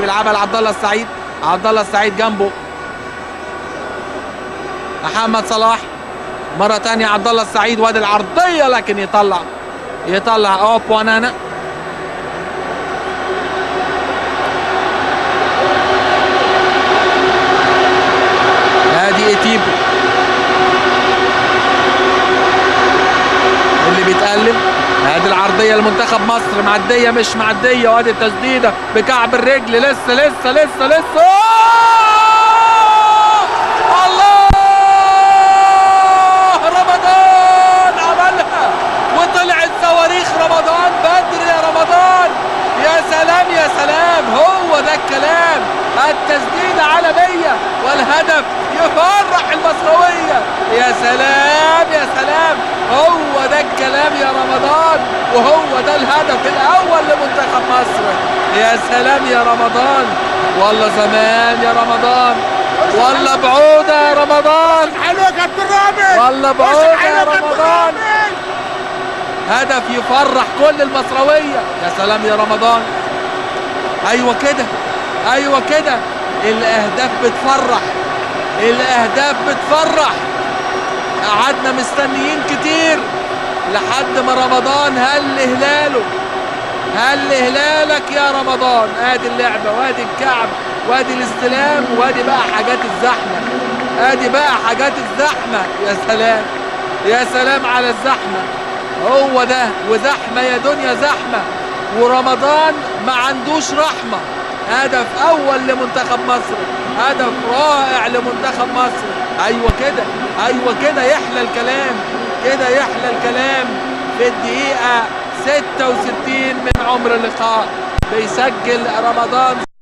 تاني بيلعبها لعبد الله السعيد. عبد الله السعيد جنبه محمد صلاح. مرة تانية عبد الله السعيد وادي العرضية لكن يطلع اوب وانانا. ادي ايتيبو اللي بيتقلب. ادي العرضية لمنتخب مصر، معدية مش معدية، وادي التسديدة بكعب الرجل. لسه رمضان عملها وطلعت صواريخ رمضان بدري. يا رمضان يا سلام يا سلام، هو ده الكلام. التسديدة عالمية والهدف يفرح المصراوية. يا سلام يا سلام، هو ده الكلام يا رمضان، وهو ده الهدف الأول لمنتخب مصر. يا سلام يا رمضان، والله زمان يا رمضان، والله بعودة يا رمضان. حلو يا كابتن رامي، والله بعودة يا رمضان. هدف يفرح كل المصراوية. يا سلام يا رمضان. ايوه كده، ايوه كده، الاهداف بتفرح، الاهداف بتفرح. قعدنا مستنيين كتير لحد ما رمضان هل هلالك يا رمضان. ادي اللعبة وادي الكعب وادي الاستلام وادي بقى حاجات الزحمة. ادي بقى حاجات الزحمة. يا سلام يا سلام على الزحمة، هو ده. وزحمة يا دنيا زحمة، ورمضان ما عندوش رحمة. هدف أول لمنتخب مصر، هدف رائع لمنتخب مصر. أيوة كده، أيوة كده يحلى الكلام، كده يحلى الكلام. في الدقيقة 66 من عمر اللقاء بيسجل رمضان